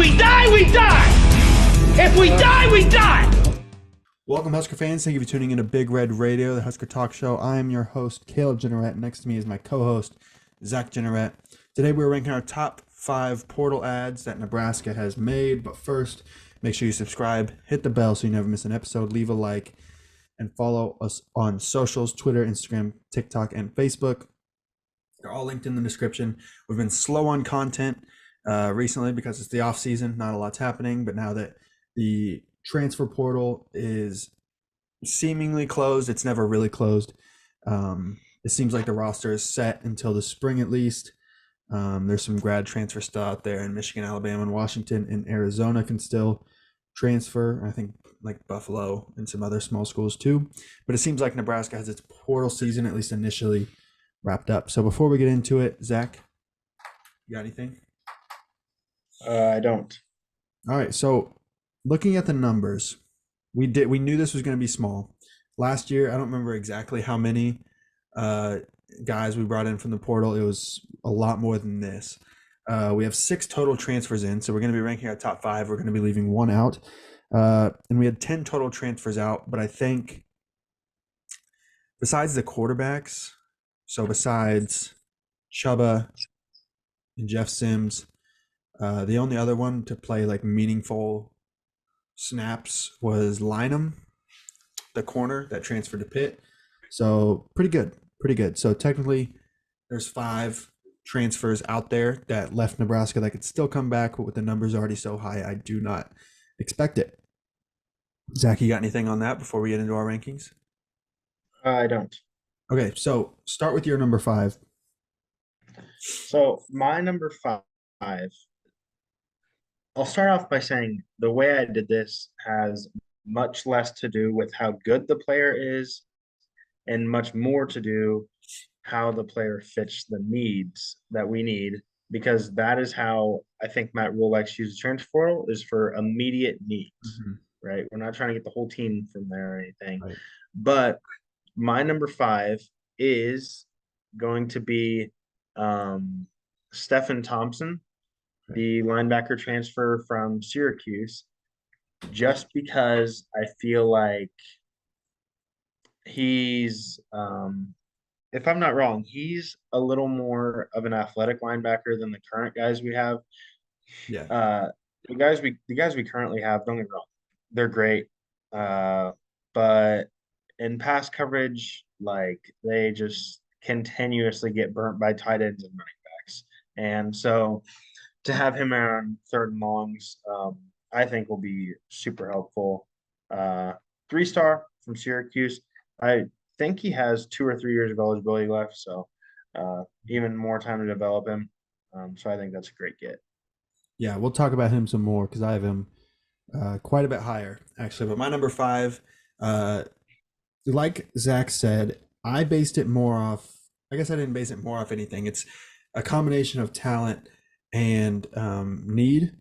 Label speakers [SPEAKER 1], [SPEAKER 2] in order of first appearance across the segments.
[SPEAKER 1] we die, we die! If we die, we die!
[SPEAKER 2] Welcome, Husker fans. Thank you for tuning in to Big Red Radio, the Husker Talk Show. I am your host, Caleb Generette. Next to me is my co-host, Zach Generette. Today we're ranking our top 5 portal ads that Nebraska has made. But first, make sure you subscribe, hit the bell so you never miss an episode, leave a like, and follow us on socials, Twitter, Instagram, TikTok, and Facebook. They're all linked in the description. We've been slow on content recently because it's the off season. Not a lot's happening, but now that the transfer portal is seemingly closed, it's never really closed. It seems like the roster is set until the spring at least. There's some grad transfer stuff out there in Michigan, Alabama, and Washington, and Arizona can still transfer. I think like Buffalo and some other small schools too. But it seems like Nebraska has its portal season, at least initially, wrapped up. So before we get into it, Zach, you got anything?
[SPEAKER 3] I don't.
[SPEAKER 2] All right. So looking at the numbers, we knew this was going to be small. Last year, I don't remember exactly how many guys we brought in from the portal. It was a lot more than this. We have 6 total transfers in, so we're going to be ranking our top 5. We're going to be leaving 1 out. And we had 10 total transfers out, but I think besides the quarterbacks, so besides Chuba and Jeff Sims, the only other one to play like meaningful snaps was Lynham, the corner that transferred to Pitt. So pretty good. So technically there's 5 transfers out there that left Nebraska that could still come back, but with the numbers already so high, I do not expect it. Zach, you got anything on that before we get into our rankings?
[SPEAKER 3] I don't.
[SPEAKER 2] Okay, so start with your number 5.
[SPEAKER 3] So my number 5, I'll start off by saying the way I did this has much less to do with how good the player is and much more to do how the player fits the needs that we need, because that is how I think Matt Rhule likes to use the transfer portal, is for immediate needs, right? We're not trying to get the whole team from there or anything.
[SPEAKER 2] Right.
[SPEAKER 3] But my number 5 is going to be Stefon Thompson, the linebacker transfer from Syracuse, just because I feel like he's if I'm not wrong, he's a little more of an athletic linebacker than the current guys we have.
[SPEAKER 2] Yeah.
[SPEAKER 3] The guys we currently have, don't get me wrong, they're great. But in pass coverage, like, they just continuously get burnt by tight ends and running backs. And so to have him on 3rd and longs, I think will be super helpful. 3-star from Syracuse. I think he has 2 or 3 years of eligibility left, so even more time to develop him. So I think that's a great get.
[SPEAKER 2] Yeah, we'll talk about him some more because I have him quite a bit higher, actually. But my number 5, like Zach said, I based it more off – I guess I didn't base it more off anything. It's a combination of talent and need.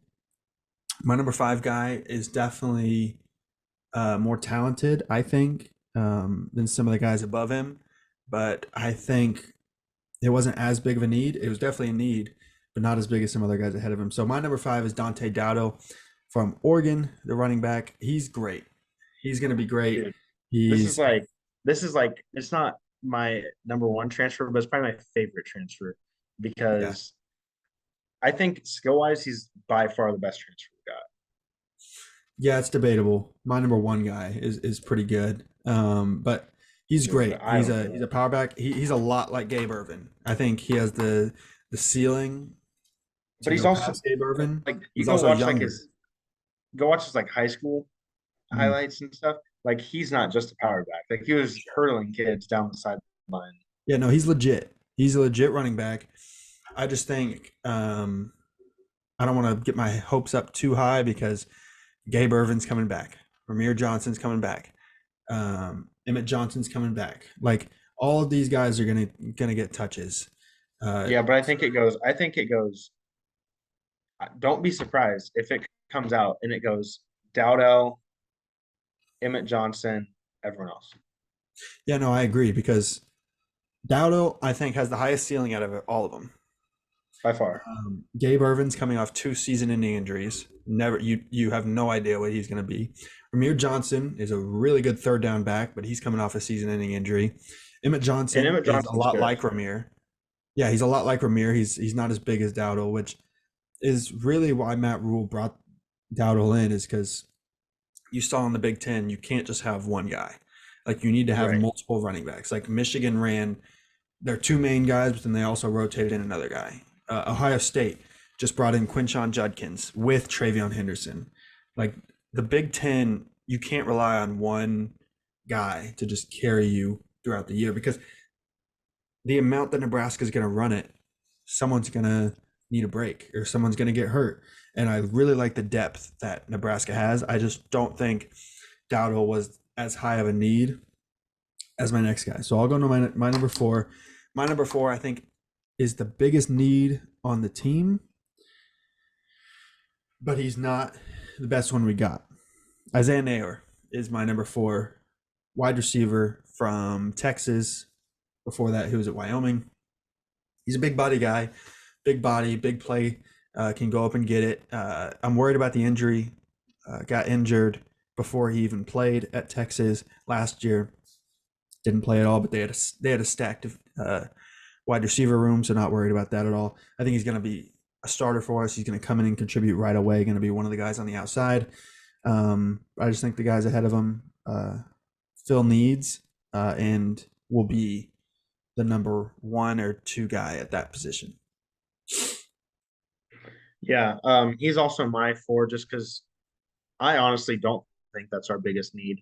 [SPEAKER 2] My number 5 guy is definitely more talented, I think, than some of the guys above him. But I think it wasn't as big of a need. It was definitely a need, but not as big as some other guys ahead of him. So my number 5 is Dante DAgostino from Oregon, the running back. He's great. He's going to be great.
[SPEAKER 3] Dude, this is like it's not my number 1 transfer, but it's probably my favorite transfer, because I think skill-wise he's by far the best transfer we got.
[SPEAKER 2] Yeah, it's debatable. My number 1 guy is pretty good, but he's great. He's a power back. He's a lot like Gabe Ervin. I think he has the ceiling.
[SPEAKER 3] But he's also
[SPEAKER 2] Gabe Ervin.
[SPEAKER 3] Like,
[SPEAKER 2] he's also
[SPEAKER 3] watch
[SPEAKER 2] younger.
[SPEAKER 3] Go watch his like high school highlights and stuff. Like, he's not just a power back. Like, he was hurdling kids down the sideline.
[SPEAKER 2] Yeah, no, he's legit. He's a legit running back. I just think I don't want to get my hopes up too high because Gabe Ervin's coming back. Ramir Johnson's coming back. Emmett Johnson's coming back. Like, all of these guys are gonna get touches.
[SPEAKER 3] Yeah, but I think it goes. Don't be surprised if it comes out and it goes Dowdell, Emmett Johnson, everyone else.
[SPEAKER 2] Yeah, no, I agree, because Dowdell, I think, has the highest ceiling out of all of them.
[SPEAKER 3] by far.
[SPEAKER 2] Gabe Irvin's coming off 2 season-ending injuries. You have no idea what he's going to be. Ramir Johnson is a really good third down back, but he's coming off a season-ending injury. Emmett
[SPEAKER 3] And
[SPEAKER 2] Johnson
[SPEAKER 3] Emmett
[SPEAKER 2] is a
[SPEAKER 3] Johnson's
[SPEAKER 2] lot
[SPEAKER 3] good.
[SPEAKER 2] like Ramir. Yeah, he's a lot like Ramir. He's not as big as Dowdle, which is really why Matt Rhule brought Dowdle in, is because you saw in the Big Ten, you can't just have one guy. Like, you need to have
[SPEAKER 3] Right.
[SPEAKER 2] multiple running backs. Like, Michigan ran their 2 main guys, but then they also rotated in another guy. Ohio State just brought in Quinshon Judkins with Travion Henderson. Like, the Big Ten, you can't rely on one guy to just carry you throughout the year, because the amount that Nebraska is going to run it, someone's going to need a break or someone's going to get hurt. And I really like the depth that Nebraska has. I just don't think Dowdle was as high of a need as my next guy. So I'll go to my number 4. My number 4, I think, is the biggest need on the team, but he's not the best one we got. Isaiah Neer is my number 4 wide receiver from Texas. Before that, he was at Wyoming. He's a big body guy, big body, big play, can go up and get it. I'm worried about the injury. Got injured before he even played at Texas last year. Didn't play at all, but they had a stacked wide receiver room, so not worried about that at all. I think he's going to be a starter for us. He's going to come in and contribute right away. Going to be one of the guys on the outside. I just think the guys ahead of him fill needs and will be the number 1 or 2 guy at that position.
[SPEAKER 3] Yeah, he's also my 4 just because I honestly don't think that's our biggest need.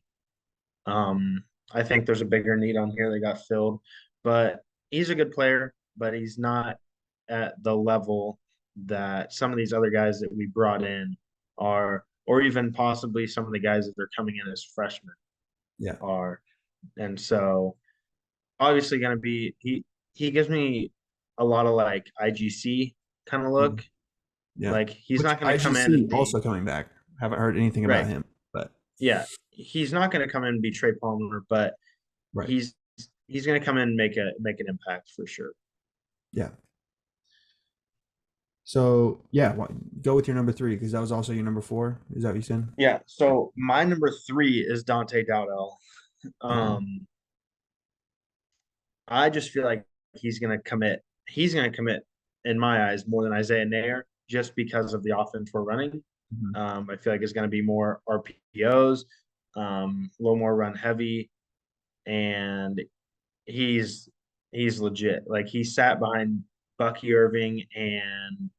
[SPEAKER 3] I think there's a bigger need on here that got filled, but he's a good player, but he's not at the level that some of these other guys that we brought in are, or even possibly some of the guys that they're coming in as freshmen are. And so obviously going to be, he gives me a lot of like IGC kind of look.
[SPEAKER 2] Yeah.
[SPEAKER 3] Like he's
[SPEAKER 2] Which
[SPEAKER 3] not going to come in
[SPEAKER 2] IGC
[SPEAKER 3] and be
[SPEAKER 2] also coming back. Haven't heard anything about
[SPEAKER 3] right.
[SPEAKER 2] him, but
[SPEAKER 3] Yeah, he's not going to come in and be Trey Palmer, but
[SPEAKER 2] right.
[SPEAKER 3] he's going to come in and make an impact for sure.
[SPEAKER 2] Yeah. So yeah, go with your number 3 because that was also your number 4. Is that what you said?
[SPEAKER 3] Yeah. So my number 3 is Dante DAgostino. I just feel like he's going to commit. He's going to commit, in my eyes, more than Isaiah Neer, just because of the offense we're running. I feel like it's going to be more RPOs, a little more run heavy, and he's legit. Like he sat behind Bucky Irving and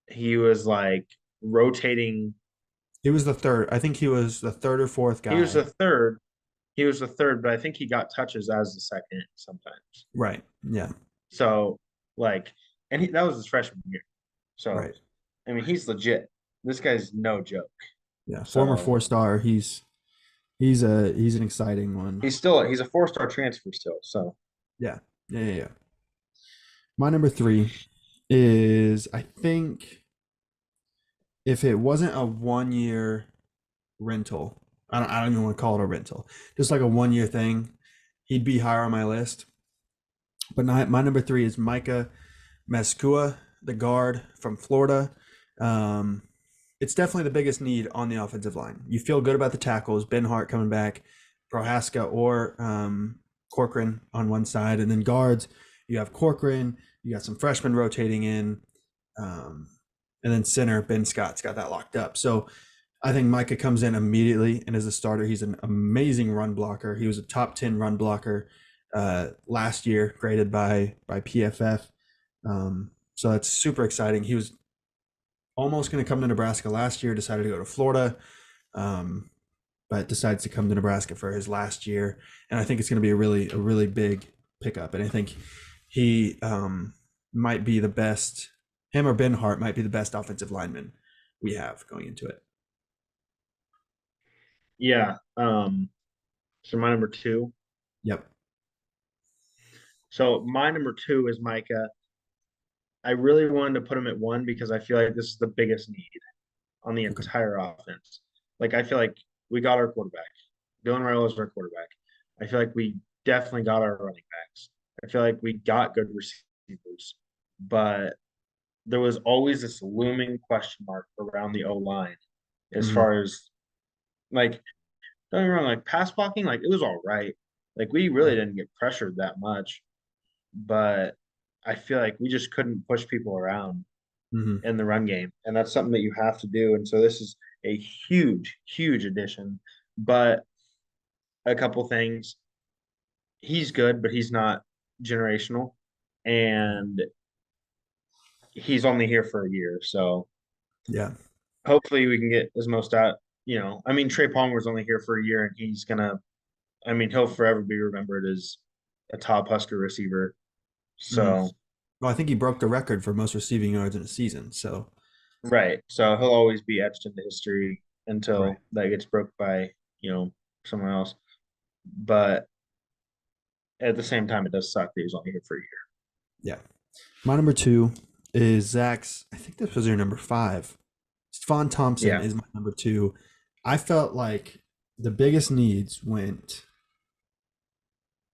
[SPEAKER 3] he was like rotating.
[SPEAKER 2] He was the 3rd. I think he was the 3rd or 4th guy.
[SPEAKER 3] He was the 3rd. He was the 3rd, but I think he got touches as the 2nd sometimes.
[SPEAKER 2] Right. Yeah.
[SPEAKER 3] So like, and that was his freshman year. So
[SPEAKER 2] right.
[SPEAKER 3] I mean, he's legit. This guy's no joke.
[SPEAKER 2] Yeah. Former 4-star. He's an exciting one.
[SPEAKER 3] He's a 4-star transfer still. So
[SPEAKER 2] yeah. My number 3 is, I think, if it wasn't a 1-year rental, I don't even want to call it a rental, just like a 1-year thing, he'd be higher on my list. But my number 3 is Micah Masua, the guard from Florida. It's definitely the biggest need on the offensive line. You feel good about the tackles, Ben Hart coming back, Prohaska or Corcoran on one side, and then guards, you have Corcoran, you got some freshmen rotating in, and then center, Ben Scott's got that locked up. So I think Micah comes in immediately, and as a starter, he's an amazing run blocker. He was a top 10 run blocker last year, graded by PFF. So that's super exciting. He was almost going to come to Nebraska last year, decided to go to Florida, but decides to come to Nebraska for his last year. And I think it's going to be a really big pickup. And I think he might be the best, him or Ben Hart might be the best offensive lineman we have going into it.
[SPEAKER 3] Yeah. So my number 2.
[SPEAKER 2] Yep.
[SPEAKER 3] So my number 2 is Micah. I really wanted to put him at 1 because I feel like this is the biggest need on the entire offense. Like I feel like we got our quarterback. Dylan Raiola is our quarterback. I feel like we definitely got our running backs. I feel like we got good receivers, but there was always this looming question mark around the O line as
[SPEAKER 2] Mhm.
[SPEAKER 3] far as like don't get me wrong, like pass blocking, like it was all right. Like we really
[SPEAKER 2] Right.
[SPEAKER 3] didn't get pressured that much, but I feel like we just couldn't push people around
[SPEAKER 2] Mhm.
[SPEAKER 3] in the run game, and that's something that you have to do. And so this is a huge, huge addition. But a couple things, he's good, but he's not generational, and he's only here for a year. So
[SPEAKER 2] Yeah.
[SPEAKER 3] hopefully we can get as most out. I mean, Trey Palmer's only here for a year, and he's gonna. I mean, he'll forever be remembered as a top Husker receiver.
[SPEAKER 2] Mhm.
[SPEAKER 3] So
[SPEAKER 2] Well, I think he broke the record for most receiving yards in a season. So,
[SPEAKER 3] right, so he'll always be etched into history
[SPEAKER 2] right.
[SPEAKER 3] until that gets broke by you know someone else. But at the same time, it does suck that he's only here for a year.
[SPEAKER 2] Yeah. My number two is Zach's. I think this was your number five. Stefon Thompson
[SPEAKER 3] Yeah,
[SPEAKER 2] is my number two. I felt like the biggest needs went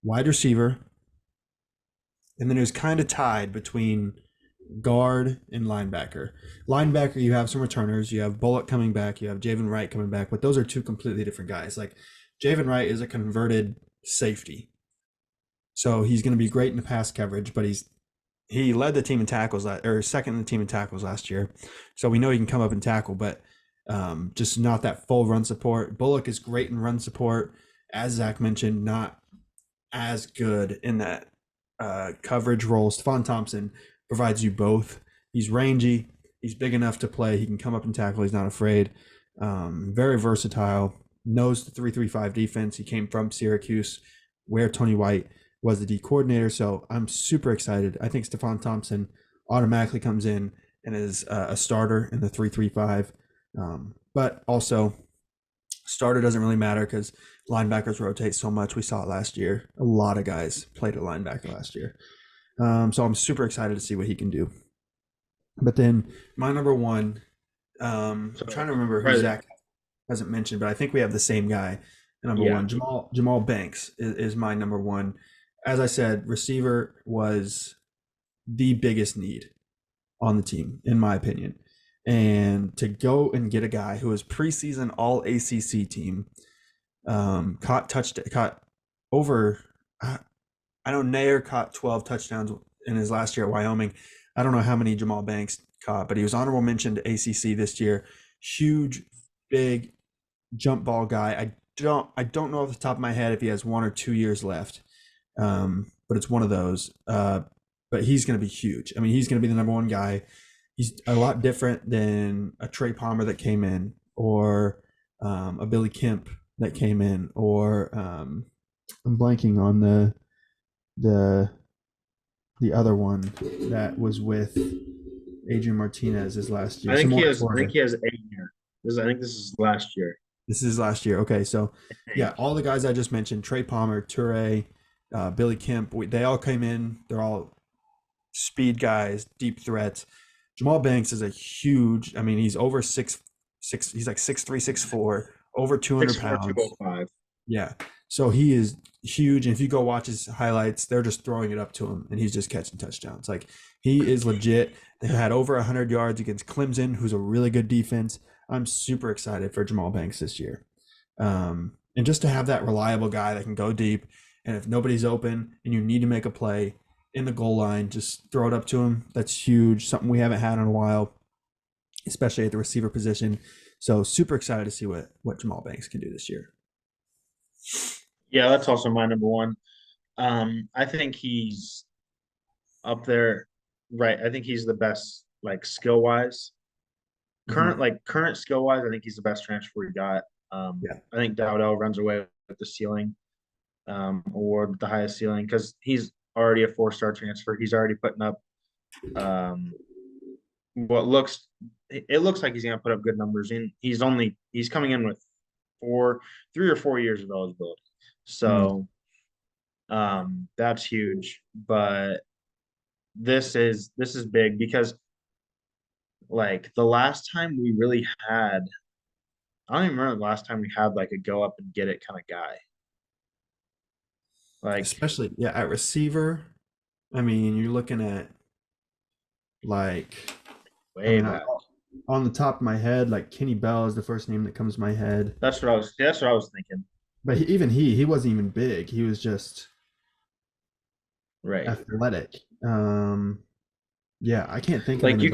[SPEAKER 2] wide receiver, and then it was kind of tied between guard and linebacker. Linebacker, you have some returners. You have Bullock coming back. You have Javen Wright coming back, but those are two completely different guys. Like Javen Wright is a converted safety, so he's going to be great in the pass coverage, but he led the team in tackles or second in the team in tackles last year, so we know he can come up and tackle, but just not that full run support. Bullock is great in run support, as Zach mentioned, not as good in that coverage role. Stefon Thompson provides you both. He's rangy. He's big enough to play. He can come up and tackle. He's not afraid. Very versatile. Knows the 3-3-5 defense. He came from Syracuse, where Tony White was the D coordinator. So I'm super excited. I think Stefon Thompson automatically comes in and is a starter in the 3-3-5. But also, starter doesn't really matter because linebackers rotate so much. We saw it last year. A lot of guys played at linebacker last year. So I'm super excited to see what he can do. But then my number one,
[SPEAKER 3] so
[SPEAKER 2] I'm trying to remember who
[SPEAKER 3] right,
[SPEAKER 2] Zach hasn't mentioned, but I think we have the same guy. Number
[SPEAKER 3] yeah,
[SPEAKER 2] one, Jamal Banks is my number one. As I said, receiver was the biggest need on the team, in my opinion. And to go and get a guy who was preseason All ACC team, caught over. I know Neer caught 12 touchdowns in his last year at Wyoming. I don't know how many Jamal Banks caught, but he was honorable mention to ACC this year. Huge, big jump ball guy. I don't know off the top of my head if he has 1 or 2 years left, but it's one of those. But he's going to be huge. I mean, he's going to be the number one guy. He's a lot different than a Trey Palmer that came in, or a Billy Kemp that came in, or I'm blanking on the the other one that was with Adrian Martinez his last year. Samori
[SPEAKER 3] I think
[SPEAKER 2] Toure.
[SPEAKER 3] he has 8 year. I think this is last year.
[SPEAKER 2] This is last year. Okay, so
[SPEAKER 3] I
[SPEAKER 2] yeah,
[SPEAKER 3] think.
[SPEAKER 2] all the guys I just mentioned, Trey Palmer, Toure, Billy Kemp, they all came in. They're all speed guys, deep threats. Jamal Banks is a huge. I mean, he's over 6'6". He's like 6'3", 6'4", over 200
[SPEAKER 3] 6'4",
[SPEAKER 2] pounds.
[SPEAKER 3] 205.
[SPEAKER 2] Yeah. So he is huge. And if you go watch his highlights, they're just throwing it up to him and he's just catching touchdowns. Like he is legit. They had over 100 yards against Clemson, who's a really good defense. I'm super excited for Jamal Banks this year. And just to have that reliable guy that can go deep. And if nobody's open and you need to make a play in the goal line, just throw it up to him. That's huge. Something we haven't had in a while, especially at the receiver position. So super excited to see what Jamal Banks can do this year.
[SPEAKER 3] Yeah, that's also my number one. I think he's up there. Right, I think he's the best, like skill wise.
[SPEAKER 2] Mm-hmm.
[SPEAKER 3] Current skill wise, I think he's the best transfer we got.
[SPEAKER 2] Yeah.
[SPEAKER 3] I think Dowdell runs away with the ceiling award, with the highest ceiling, because he's already a 4-star transfer. He's already putting up um, what looks it looks like he's going to put up good numbers. And he's coming in with 3 or 4 years of eligibility.
[SPEAKER 2] Mm-hmm.
[SPEAKER 3] So that's huge. But this is big because like the last time we really had, I don't even remember the last time we had like a go up and get it kind of guy. Like
[SPEAKER 2] Especially, yeah, at receiver. I mean, you're looking at Like, I
[SPEAKER 3] Way
[SPEAKER 2] mean,
[SPEAKER 3] back.
[SPEAKER 2] on the top of my head, like Kenny Bell is the first name that comes to my head.
[SPEAKER 3] That's what I was thinking.
[SPEAKER 2] But he wasn't even big. He was just
[SPEAKER 3] Right.
[SPEAKER 2] athletic. Yeah, I can't think of
[SPEAKER 3] Like
[SPEAKER 2] anybody.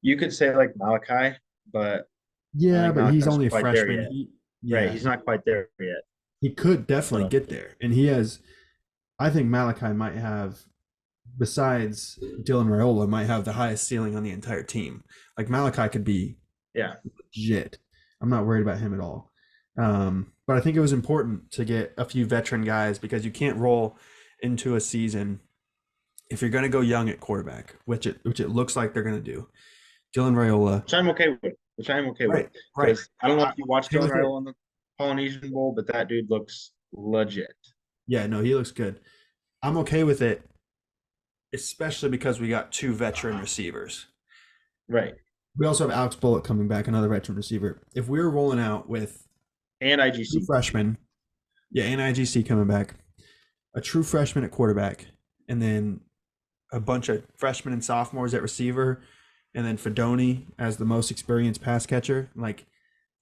[SPEAKER 3] you could say like Malachi, but I
[SPEAKER 2] Yeah,
[SPEAKER 3] think
[SPEAKER 2] but he's
[SPEAKER 3] Malachi's
[SPEAKER 2] only a
[SPEAKER 3] quite there
[SPEAKER 2] freshman.
[SPEAKER 3] yet. Right.
[SPEAKER 2] Yeah,
[SPEAKER 3] He's not quite there yet.
[SPEAKER 2] he could definitely
[SPEAKER 3] So
[SPEAKER 2] get there, and he has. I think Malachi might have, besides Dylan Raiola, might have the highest ceiling on the entire team. Like Malachi could be
[SPEAKER 3] yeah.
[SPEAKER 2] legit. I'm not worried about him at all. But I think it was important to get a few veteran guys because you can't roll into a season if you're going to go young at quarterback, which it looks like they're going to do. Dylan Raiola,
[SPEAKER 3] Which I'm okay with. Which I'm okay with.
[SPEAKER 2] right, right.
[SPEAKER 3] Because I don't know if you watched
[SPEAKER 2] Okay
[SPEAKER 3] Dylan
[SPEAKER 2] with it.
[SPEAKER 3] Raiola in the Polynesian Bowl, but that dude looks legit.
[SPEAKER 2] Yeah, no, he looks good. I'm okay with it, especially because we got two veteran receivers.
[SPEAKER 3] Right.
[SPEAKER 2] We also have Alex Bullock coming back, another veteran receiver. If we were rolling out with
[SPEAKER 3] And
[SPEAKER 2] two
[SPEAKER 3] IGC.
[SPEAKER 2] freshmen, yeah, and IGC coming back, a true freshman at quarterback, and then a bunch of freshmen and sophomores at receiver, and then Fedoni as the most experienced pass catcher, like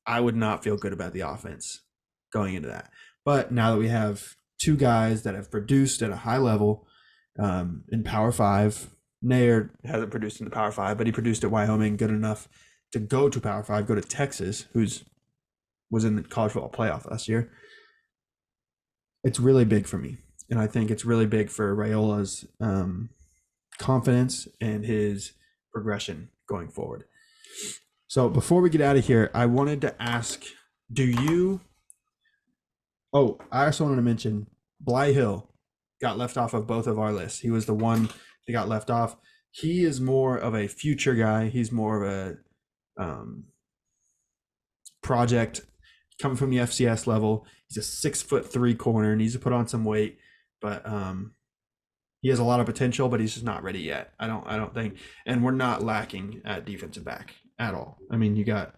[SPEAKER 2] I would not feel good about the offense going into that. But now that we have two guys that have produced at a high level in Power Five, Neer hasn't produced in the Power Five, but he produced at Wyoming good enough to go to Power Five, go to Texas, was in the college football playoff last year. It's really big for me, and I think it's really big for Raiola's confidence and his progression going forward. So before we get out of here, I wanted to ask, do you oh, I also wanted to mention Bly Hill got left off of both of our lists. He was the one that got left off. He is more of a future guy. He's more of a project coming from the FCS level. He's a 6'3" corner, needs to put on some weight, but he has a lot of potential, but he's just not ready yet. I don't think, and we're not lacking at defensive back at all. I mean, you got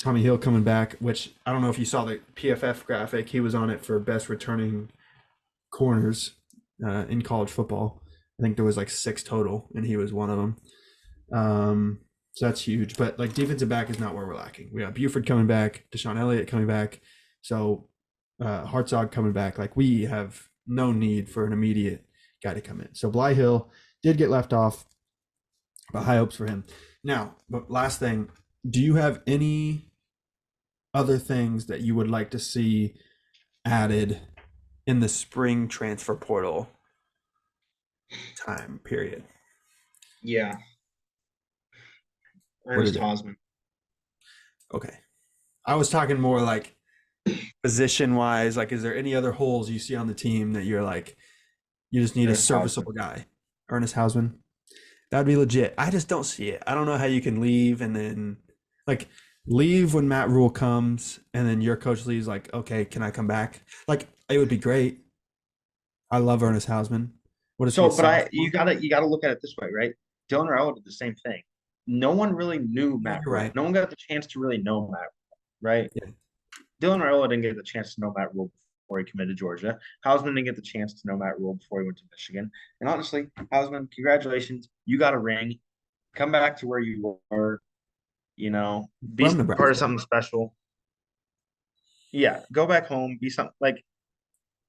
[SPEAKER 2] Tommy Hill coming back, which I don't know if you saw the PFF graphic. He was on it for best returning corners in college football. I think there was like 6 total, and he was one of them. So that's huge. But like defensive back is not where we're lacking. We got Buford coming back, Deshaun Elliott coming back, so Hartzog coming back. Like we have no need for an immediate guy to come in. So Bly Hill did get left off, but high hopes for him. Now, but last thing, do you have any other things that you would like to see added in the spring transfer portal time period?
[SPEAKER 3] Yeah.
[SPEAKER 2] What
[SPEAKER 3] Ernest
[SPEAKER 2] is it?
[SPEAKER 3] Hausman.
[SPEAKER 2] Okay. I was talking more like position wise. Like, is there any other holes you see on the team that you're like, you just need
[SPEAKER 3] Ernest
[SPEAKER 2] a serviceable guy? Ernest Hausman. That'd be legit. I just don't see it. I don't know how you can leave and then like leave when Matt Rhule comes and then your coach leaves like, okay, can I come back? Like it would be great. I love Ernest Hausman. What is he?
[SPEAKER 3] So, but you gotta look at it this way, right? Dylan Raiola did the same thing. No one really knew
[SPEAKER 2] Yeah,
[SPEAKER 3] Matt
[SPEAKER 2] you're
[SPEAKER 3] Rhule.
[SPEAKER 2] right.
[SPEAKER 3] No one got the chance to really know Matt Rhule, right?
[SPEAKER 2] Yeah.
[SPEAKER 3] Dylan Raiola didn't get the chance to know Matt Rhule before he committed to Georgia. Hausman didn't get the chance to know Matt Rhule before he went to Michigan. And honestly, Hausman, congratulations. You got a ring. Come back to where you were, be
[SPEAKER 2] From
[SPEAKER 3] part of
[SPEAKER 2] Nebraska.
[SPEAKER 3] something special. Yeah, go back home, be something like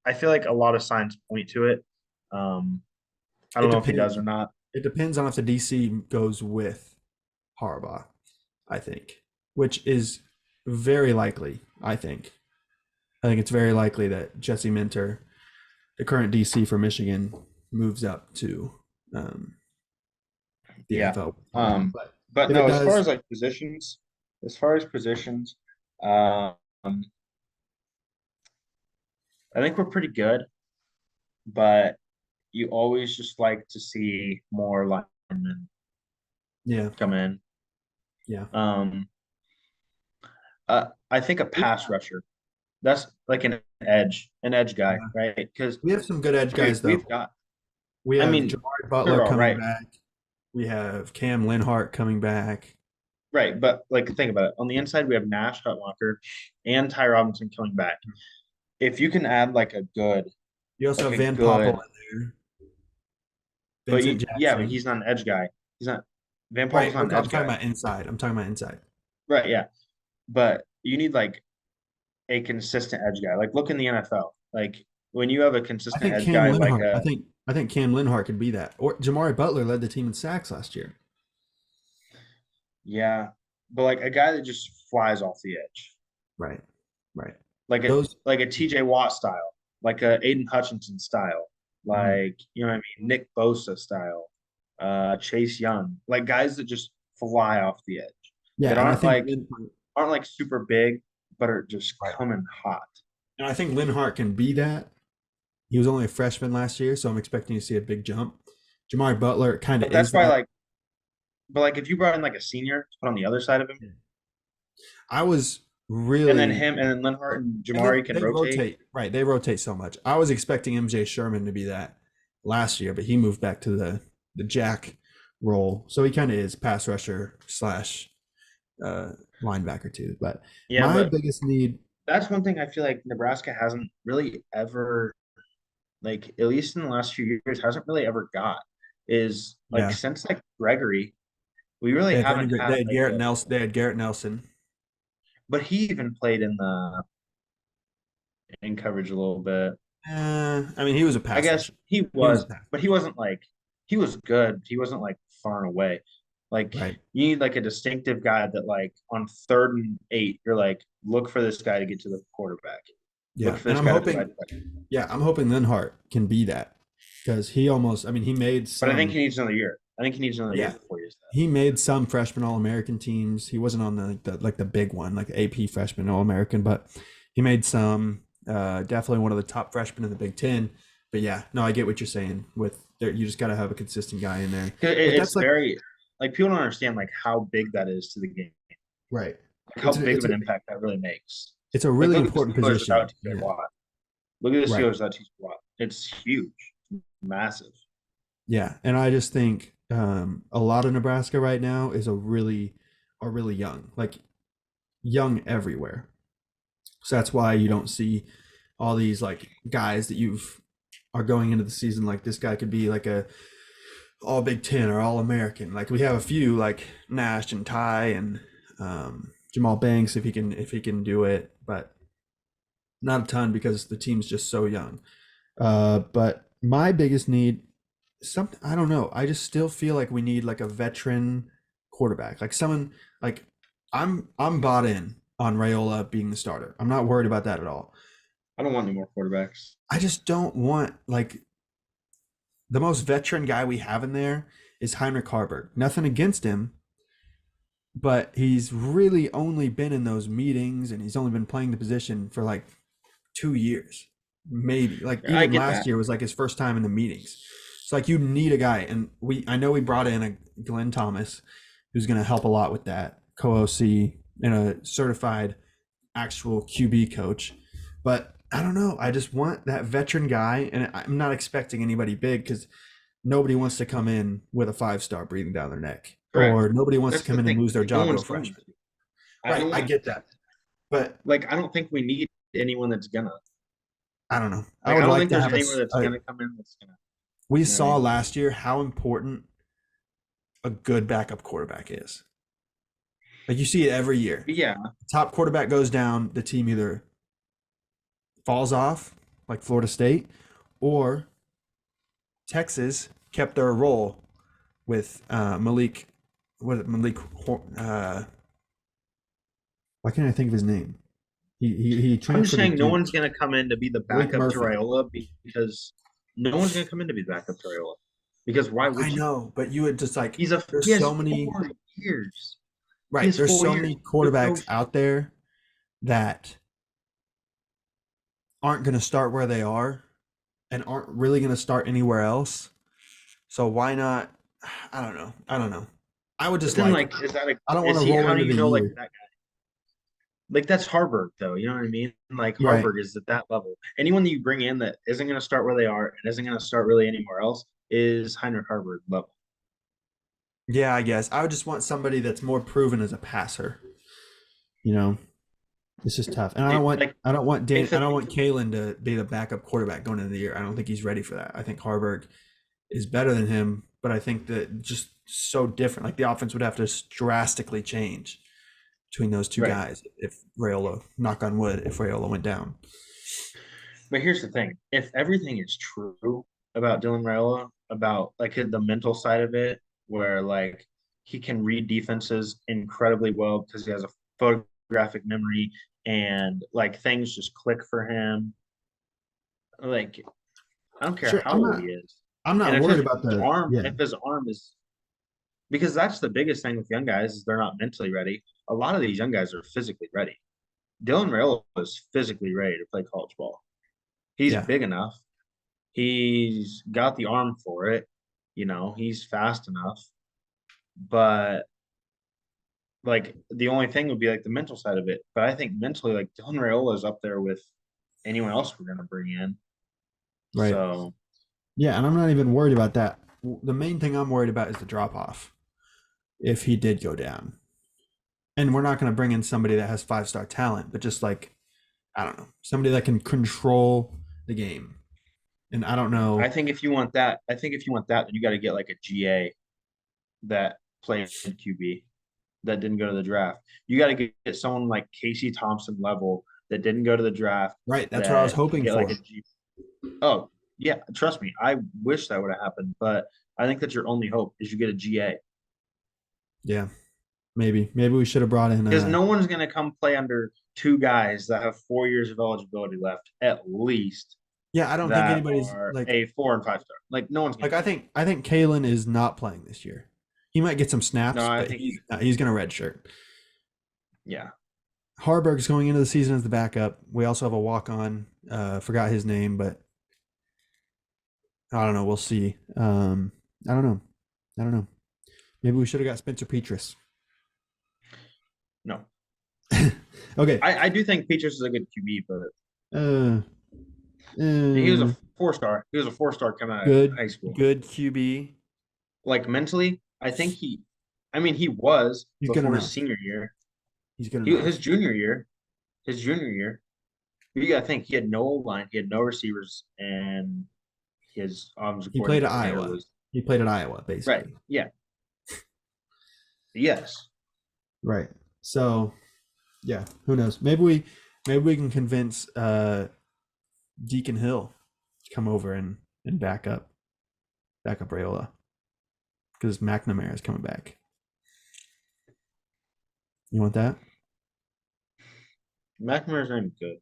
[SPEAKER 3] I feel like a lot of signs point to it. I
[SPEAKER 2] It
[SPEAKER 3] don't know if he does
[SPEAKER 2] depends.
[SPEAKER 3] or not.
[SPEAKER 2] It depends on if the DC goes with Harbaugh, I think, which is very likely. I think it's very likely that Jesse Minter, the current DC for Michigan, moves up to the
[SPEAKER 3] Yeah.
[SPEAKER 2] NFL.
[SPEAKER 3] But
[SPEAKER 2] If it
[SPEAKER 3] no,
[SPEAKER 2] does,
[SPEAKER 3] as far as positions, um, I think we're pretty good, but you always just like to see more linemen
[SPEAKER 2] yeah,
[SPEAKER 3] come in.
[SPEAKER 2] yeah.
[SPEAKER 3] Um, I think a pass rusher. That's like an edge guy, right? Because
[SPEAKER 2] We have some good edge
[SPEAKER 3] dude,
[SPEAKER 2] guys though. We
[SPEAKER 3] I
[SPEAKER 2] have
[SPEAKER 3] mean,
[SPEAKER 2] Jamari
[SPEAKER 3] they're
[SPEAKER 2] Butler
[SPEAKER 3] all
[SPEAKER 2] coming
[SPEAKER 3] right,
[SPEAKER 2] back. We have Cam Linhart coming back.
[SPEAKER 3] right? But like, think about it. On the inside, we have Nash Hutmacher and Ty Robinson coming back. If you can add
[SPEAKER 2] You also
[SPEAKER 3] like
[SPEAKER 2] have
[SPEAKER 3] a
[SPEAKER 2] Van Poppel
[SPEAKER 3] good,
[SPEAKER 2] in there. Vincent
[SPEAKER 3] but
[SPEAKER 2] Jackson.
[SPEAKER 3] he's not an edge guy. He's not. Van Paul's
[SPEAKER 2] Right.
[SPEAKER 3] not
[SPEAKER 2] I'm
[SPEAKER 3] an edge
[SPEAKER 2] talking
[SPEAKER 3] guy.
[SPEAKER 2] about inside. I'm talking about inside.
[SPEAKER 3] Right. Yeah. But you need like a consistent edge guy. Like look in the NFL. Like when you have a
[SPEAKER 2] I
[SPEAKER 3] consistent
[SPEAKER 2] think
[SPEAKER 3] edge
[SPEAKER 2] Cam
[SPEAKER 3] guy, like
[SPEAKER 2] Linhart. I think Cam Linhart could be that. Or Jamari Butler led the team in sacks last year.
[SPEAKER 3] yeah, but like a guy that just flies off the edge,
[SPEAKER 2] Right. Right.
[SPEAKER 3] like a
[SPEAKER 2] Those.
[SPEAKER 3] like a TJ Watt style, like a Aiden Hutchinson style,
[SPEAKER 2] Mhm.
[SPEAKER 3] like you know what I mean, Nick Bosa style, Chase Young, like guys that just fly off the edge
[SPEAKER 2] Yeah,
[SPEAKER 3] that
[SPEAKER 2] and I think
[SPEAKER 3] aren't like super big, but are just
[SPEAKER 2] right.
[SPEAKER 3] coming hot.
[SPEAKER 2] And I think Linhart can be that. He was only a freshman last year, so I'm expecting to see a big jump. Jamari Butler kind of
[SPEAKER 3] But that's
[SPEAKER 2] is
[SPEAKER 3] why
[SPEAKER 2] that.
[SPEAKER 3] like, but like if you brought in like a senior to put on the other side of him,
[SPEAKER 2] I was
[SPEAKER 3] and then
[SPEAKER 2] really
[SPEAKER 3] him and then Linhart and
[SPEAKER 2] and then
[SPEAKER 3] Jamari can
[SPEAKER 2] they
[SPEAKER 3] rotate.
[SPEAKER 2] rotate, right? They rotate so much. I was expecting MJ Sherman to be that last year, but he moved back to the jack role, so he kind of is pass rusher slash uh, linebacker too. But
[SPEAKER 3] Yeah,
[SPEAKER 2] my
[SPEAKER 3] but
[SPEAKER 2] biggest need,
[SPEAKER 3] that's one thing I feel like Nebraska hasn't really ever like at least in the last few years hasn't really ever got is like
[SPEAKER 2] yeah,
[SPEAKER 3] since like Gregory, we really
[SPEAKER 2] they had
[SPEAKER 3] haven't had like
[SPEAKER 2] Garrett
[SPEAKER 3] a
[SPEAKER 2] Nelson. They had Garrett Nelson.
[SPEAKER 3] but he even played in the in coverage a little bit.
[SPEAKER 2] I mean, he was a
[SPEAKER 3] I
[SPEAKER 2] pass
[SPEAKER 3] guess
[SPEAKER 2] rusher.
[SPEAKER 3] he
[SPEAKER 2] He was a
[SPEAKER 3] was,
[SPEAKER 2] pass
[SPEAKER 3] but he wasn't like he was good. He wasn't like far and away. Like
[SPEAKER 2] right.
[SPEAKER 3] you need like a distinctive guy that like on 3rd and 8, you're like, look for this guy to get to the quarterback. Look
[SPEAKER 2] Yeah,
[SPEAKER 3] for
[SPEAKER 2] and
[SPEAKER 3] this
[SPEAKER 2] I'm
[SPEAKER 3] guy to
[SPEAKER 2] hoping.
[SPEAKER 3] provide.
[SPEAKER 2] Yeah, I'm hoping Linhart can be that because he almost. I mean, he made
[SPEAKER 3] But I think
[SPEAKER 2] some.
[SPEAKER 3] he needs another year. I think he needs another year
[SPEAKER 2] Yeah,
[SPEAKER 3] before he is that.
[SPEAKER 2] he made some freshman All American teams. He wasn't on the big one, like the AP freshman All American, but he made some. Definitely one of the top freshmen in the Big Ten. But yeah, no, I get what you're saying. With there, you just got to have a consistent guy in there. But
[SPEAKER 3] It's
[SPEAKER 2] that's like
[SPEAKER 3] very like people don't understand like how big that is to the game,
[SPEAKER 2] right.
[SPEAKER 3] like how
[SPEAKER 2] It's
[SPEAKER 3] big of
[SPEAKER 2] it's
[SPEAKER 3] an
[SPEAKER 2] a
[SPEAKER 3] impact that really makes.
[SPEAKER 2] it's a
[SPEAKER 3] Like
[SPEAKER 2] really
[SPEAKER 3] look at the
[SPEAKER 2] important
[SPEAKER 3] Steelers without
[SPEAKER 2] position.
[SPEAKER 3] TJ
[SPEAKER 2] Yeah.
[SPEAKER 3] Watt. Look at the
[SPEAKER 2] Right.
[SPEAKER 3] Steelers without TJ Watt. It's huge, massive.
[SPEAKER 2] Yeah, and I just think a lot of Nebraska right now is are really young, like young everywhere. So that's why you don't see all these like guys that you've are going into the season like this guy could be like a all Big Ten or all American. Like we have a few like Nash and Ty and Jamal Banks if he can do it, but not a ton because the team's just so young. But my biggest need, something I don't know. I just still feel like we need like a veteran quarterback, like someone like I'm bought in on Raiola being the starter. I'm not worried about that at all.
[SPEAKER 3] I don't want any more quarterbacks.
[SPEAKER 2] I just don't want like the most veteran guy we have in there is Heinrich Harburg. Nothing against him, but he's really only been in those meetings and he's only been playing the position for like 2 years, maybe. Like
[SPEAKER 3] I
[SPEAKER 2] even
[SPEAKER 3] get
[SPEAKER 2] last
[SPEAKER 3] that.
[SPEAKER 2] year was like his first time in the meetings. It's like you need a guy, and I know we brought in a Glenn Thomas, who's going to help a lot with that co-OC and a certified actual QB coach, but I don't know. I just want that veteran guy, and I'm not expecting anybody big because nobody wants to come in with a 5-star breathing down their neck,
[SPEAKER 3] Correct.
[SPEAKER 2] or nobody wants to
[SPEAKER 3] That's
[SPEAKER 2] come
[SPEAKER 3] the
[SPEAKER 2] in and
[SPEAKER 3] thing.
[SPEAKER 2] lose their
[SPEAKER 3] Like, no
[SPEAKER 2] job to a
[SPEAKER 3] one's going
[SPEAKER 2] freshman.
[SPEAKER 3] to. I
[SPEAKER 2] Right,
[SPEAKER 3] don't
[SPEAKER 2] I
[SPEAKER 3] want
[SPEAKER 2] get that, but
[SPEAKER 3] like I don't think we need anyone that's gonna.
[SPEAKER 2] I don't know. I
[SPEAKER 3] Like
[SPEAKER 2] would
[SPEAKER 3] I don't
[SPEAKER 2] like
[SPEAKER 3] think
[SPEAKER 2] to
[SPEAKER 3] there's
[SPEAKER 2] have
[SPEAKER 3] anyone that's gonna come in that's gonna.
[SPEAKER 2] we
[SPEAKER 3] You know what I
[SPEAKER 2] saw
[SPEAKER 3] mean?
[SPEAKER 2] last year how important a good backup quarterback is. Like you see it every year.
[SPEAKER 3] But yeah,
[SPEAKER 2] Top quarterback goes down, the team either falls off, like Florida State, or Texas kept their role with Malik. What is it, Malik? Why can't I think of his name? He
[SPEAKER 3] I'm just
[SPEAKER 2] transferred to
[SPEAKER 3] saying no
[SPEAKER 2] Duke.
[SPEAKER 3] one's gonna come in to be the
[SPEAKER 2] Malik
[SPEAKER 3] backup to
[SPEAKER 2] Murphy.
[SPEAKER 3] Raiola because no one's gonna come in to be the backup to Raiola because why
[SPEAKER 2] I
[SPEAKER 3] would you?
[SPEAKER 2] know, but you would just like
[SPEAKER 3] He
[SPEAKER 2] there's
[SPEAKER 3] has
[SPEAKER 2] so many
[SPEAKER 3] 4 years. He
[SPEAKER 2] right.
[SPEAKER 3] has
[SPEAKER 2] There's
[SPEAKER 3] four
[SPEAKER 2] so
[SPEAKER 3] years
[SPEAKER 2] many
[SPEAKER 3] with
[SPEAKER 2] quarterbacks
[SPEAKER 3] coach.
[SPEAKER 2] out there that aren't going to start where they are and aren't really going to start anywhere else. So why not? I don't know. I don't know. I would
[SPEAKER 3] But
[SPEAKER 2] just
[SPEAKER 3] then
[SPEAKER 2] like it.
[SPEAKER 3] like is that a
[SPEAKER 2] I don't want
[SPEAKER 3] is
[SPEAKER 2] to
[SPEAKER 3] he
[SPEAKER 2] roll
[SPEAKER 3] how do
[SPEAKER 2] into
[SPEAKER 3] you
[SPEAKER 2] the
[SPEAKER 3] know like
[SPEAKER 2] year.
[SPEAKER 3] that guy? Like that's Harburg though, you know what I mean? Like
[SPEAKER 2] Right.
[SPEAKER 3] Harburg is at that level. Anyone that you bring in that isn't gonna start where they are and isn't gonna start really anywhere else is Heinrich Harburg level.
[SPEAKER 2] Yeah, I guess. I would just want somebody that's more proven as a passer. You know, it's just tough. And
[SPEAKER 3] Like
[SPEAKER 2] I
[SPEAKER 3] if
[SPEAKER 2] don't want Kalen to be the backup quarterback going into the year. I don't think he's ready for that. I think Harburg is better than him, but I think that just so different. Like the offense would have to drastically change between those two guys if Raiola, knock on wood, if Raiola went down.
[SPEAKER 3] But here's the thing: if everything is true about Dylan Raiola, about like the mental side of it, where like he can read defenses incredibly well because he has a photographic memory and like things just click for him. Like I don't care how old he is.
[SPEAKER 2] I'm not worried about the
[SPEAKER 3] arm.
[SPEAKER 2] Yeah.
[SPEAKER 3] If his arm is, because that's the biggest thing with young guys is they're not mentally ready. A lot of these young guys are physically ready. Dylan Raiola is physically ready to play college ball. He's big enough. He's got the arm for it. You know, he's fast enough. But like the only thing would be like the mental side of it. But I think mentally, like Dylan Raiola is up there with anyone else we're gonna bring in.
[SPEAKER 2] Right.
[SPEAKER 3] So
[SPEAKER 2] yeah, and I'm not even worried about that. The main thing I'm worried about is the drop off if he did go down. And we're not going to bring in somebody that has 5-star talent, but just like, I don't know, somebody that can control the game. And I don't know.
[SPEAKER 3] I think if you want that, then you got to get like a GA that played QB that didn't go to the draft. You got to get someone like Casey Thompson level that didn't go to the draft.
[SPEAKER 2] Right. That's what I was hoping for.
[SPEAKER 3] Like oh, yeah. Trust me. I wish that would have happened, but I think that's your only hope is you get a GA.
[SPEAKER 2] Yeah. Maybe we should have brought in
[SPEAKER 3] because no one's going to come play under two guys that have 4 years of eligibility left at least.
[SPEAKER 2] Yeah, I don't think anybody's
[SPEAKER 3] like a 4 and 5 star. Like no one's
[SPEAKER 2] like. I think Kalen is not playing this year. He might get some snaps, but he's going to redshirt.
[SPEAKER 3] Yeah.
[SPEAKER 2] Harburg's going into the season as the backup. We also have a walk on. Forgot his name, but I don't know. We'll see. I don't know. Maybe we should have got Spencer Petras.
[SPEAKER 3] No.
[SPEAKER 2] Okay.
[SPEAKER 3] I do think Petras is a good QB, but he was a 4-star. He was a 4-star coming out of high school.
[SPEAKER 2] Good QB.
[SPEAKER 3] Like mentally, I think he was before his senior year.
[SPEAKER 2] He's gonna
[SPEAKER 3] his junior year. You gotta think he had no line, he had no receivers, and his
[SPEAKER 2] he played at Iowa. He played at Iowa, basically.
[SPEAKER 3] Right. Yeah. Yes.
[SPEAKER 2] Right. So, yeah, who knows? Maybe we can convince Deacon Hill to come over and back up Raiola because McNamara is coming back. You want that?
[SPEAKER 3] McNamara's not even good.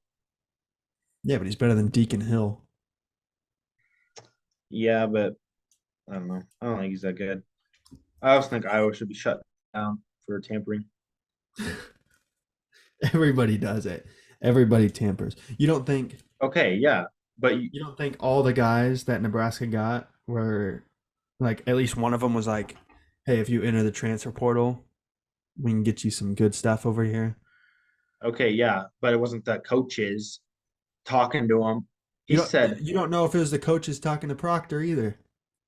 [SPEAKER 2] Yeah, but he's better than Deacon Hill.
[SPEAKER 3] Yeah, but I don't know. I don't think he's that good. I also think Iowa should be shut down for tampering.
[SPEAKER 2] Everybody does it. Everybody tampers. You don't think?
[SPEAKER 3] Okay, yeah, but
[SPEAKER 2] you don't think all the guys that Nebraska got were like at least one of them was like, "Hey, if you enter the transfer portal, we can get you some good stuff over here."
[SPEAKER 3] Okay, yeah, but it wasn't the coaches talking to him.
[SPEAKER 2] You don't know if it was the coaches talking to Proctor either.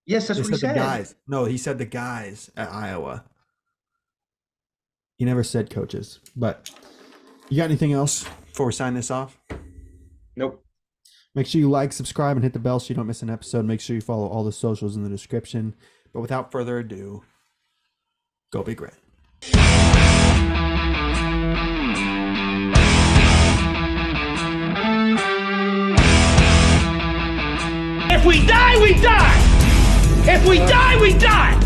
[SPEAKER 3] Yes, that's what he said.
[SPEAKER 2] The guys. No, he said the guys at Iowa. He never said coaches. But you got anything else before we sign this off?
[SPEAKER 3] Nope.
[SPEAKER 2] Make sure you like, subscribe, and hit the bell so you don't miss an episode. Make sure you follow all the socials in the description. But without further ado, go Big Red.
[SPEAKER 1] If we die, we die! If we die, we die!